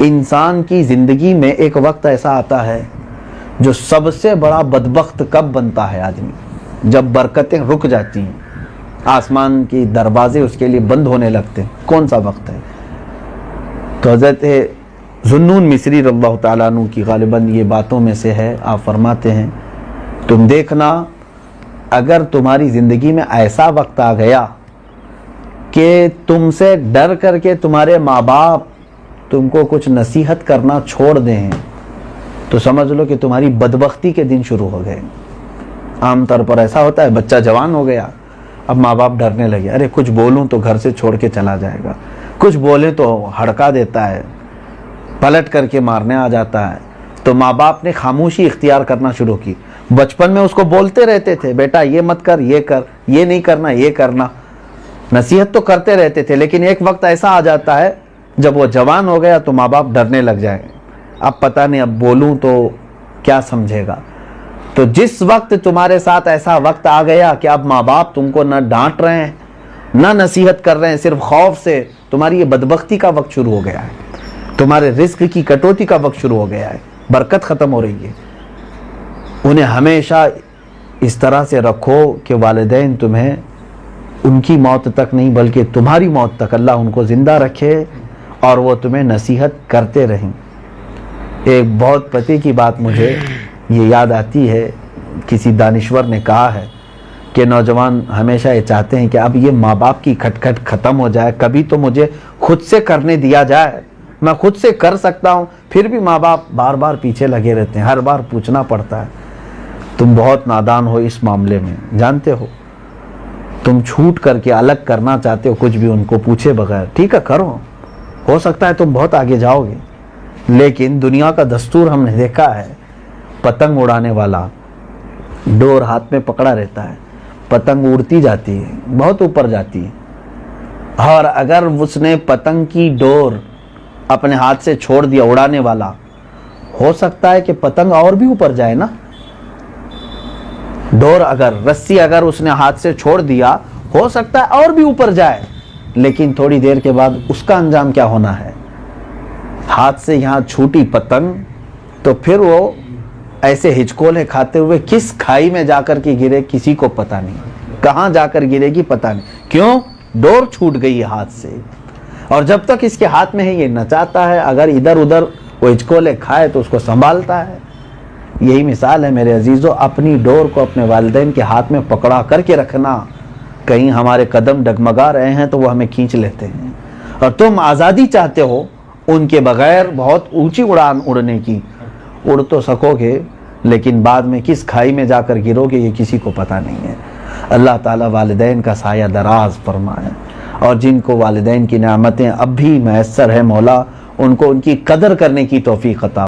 انسان کی زندگی میں ایک وقت ایسا آتا ہے جو سب سے بڑا بدبخت کب بنتا ہے آدمی؟ جب برکتیں رک جاتی ہیں، آسمان کی دروازے اس کے لیے بند ہونے لگتے ہیں۔ کون سا وقت ہے؟ تو حضرت ذوالنون مصری رضی اللہ تعالیٰ عنہ کی غالباً یہ باتوں میں سے ہے، آپ فرماتے ہیں تم دیکھنا اگر تمہاری زندگی میں ایسا وقت آ گیا کہ تم سے ڈر کر کے تمہارے ماں باپ تم کو کچھ نصیحت کرنا چھوڑ دیں تو سمجھ لو کہ تمہاری بدبختی کے دن شروع ہو گئے۔ عام طور پر ایسا ہوتا ہے، بچہ جوان ہو گیا، اب ماں باپ ڈرنے لگے، ارے کچھ بولوں تو گھر سے چھوڑ کے چلا جائے گا، کچھ بولے تو ہڑکا دیتا ہے، پلٹ کر کے مارنے آ جاتا ہے۔ تو ماں باپ نے خاموشی اختیار کرنا شروع کی۔ بچپن میں اس کو بولتے رہتے تھے، بیٹا یہ مت کر، یہ کر، یہ نہیں کرنا، یہ کرنا، نصیحت تو کرتے رہتے تھے، لیکن ایک وقت ایسا آ جاتا ہے جب وہ جوان ہو گیا تو ماں باپ ڈرنے لگ جائیں گے، اب پتہ نہیں اب بولوں تو کیا سمجھے گا۔ تو جس وقت تمہارے ساتھ ایسا وقت آ گیا کہ اب ماں باپ تم کو نہ ڈانٹ رہے ہیں نہ نصیحت کر رہے ہیں، صرف خوف سے، تمہاری یہ بدبختی کا وقت شروع ہو گیا ہے، تمہارے رزق کی کٹوتی کا وقت شروع ہو گیا ہے، برکت ختم ہو رہی ہے۔ انہیں ہمیشہ اس طرح سے رکھو کہ والدین تمہیں ان کی موت تک نہیں بلکہ تمہاری موت تک اللہ ان کو زندہ رکھے اور وہ تمہیں نصیحت کرتے رہیں۔ ایک بہت پتے کی بات مجھے یہ یاد آتی ہے، کسی دانشور نے کہا ہے کہ نوجوان ہمیشہ یہ چاہتے ہیں کہ اب یہ ماں باپ کی کھٹکھٹ ختم ہو جائے، کبھی تو مجھے خود سے کرنے دیا جائے، میں خود سے کر سکتا ہوں، پھر بھی ماں باپ بار بار پیچھے لگے رہتے ہیں، ہر بار پوچھنا پڑتا ہے۔ تم بہت نادان ہو اس معاملے میں، جانتے ہو تم چھوٹ کر کے الگ کرنا چاہتے ہو کچھ بھی ان کو پوچھے بغیر، ٹھیک ہے کرو، ہو سکتا ہے تم بہت آگے جاؤ گے، لیکن دنیا کا دستور ہم نے دیکھا ہے، پتنگ اڑانے والا ڈور ہاتھ میں پکڑا رہتا ہے، پتنگ اڑتی جاتی ہے، بہت اوپر جاتی ہے، اور اگر اس نے پتنگ کی ڈور اپنے ہاتھ سے چھوڑ دیا اڑانے والا، ہو سکتا ہے کہ پتنگ اور بھی اوپر جائے نا، ڈور اگر رسی اگر اس نے ہاتھ سے چھوڑ دیا ہو سکتا ہے اور بھی اوپر جائے، لیکن تھوڑی دیر کے بعد اس کا انجام کیا ہونا ہے؟ ہاتھ سے یہاں چھوٹی پتنگ تو پھر وہ ایسے ہچکولے کھاتے ہوئے کس کھائی میں جا کر کے گرے کسی کو پتہ نہیں، کہاں جا کر گرے گی پتہ نہیں، کیوں؟ ڈور چھوٹ گئی ہے ہاتھ سے، اور جب تک اس کے ہاتھ میں ہے یہ نچاتا ہے، اگر ادھر ادھر وہ ہچکولے کھائے تو اس کو سنبھالتا ہے۔ یہی مثال ہے میرے عزیزو، اپنی ڈور کو اپنے والدین کے ہاتھ میں پکڑا کر کے رکھنا، کہیں ہمارے قدم ڈگمگا رہے ہیں تو وہ ہمیں کھینچ لیتے ہیں، اور تم آزادی چاہتے ہو ان کے بغیر بہت اونچی اڑان اڑنے کی، اڑ تو سکو گے لیکن بعد میں کس کھائی میں جا کر گرو گے یہ کسی کو پتہ نہیں ہے۔ اللہ تعالیٰ والدین کا سایہ دراز فرمائے، اور جن کو والدین کی نعمتیں اب بھی میسر ہے مولا ان کو ان کی قدر کرنے کی توفیق عطا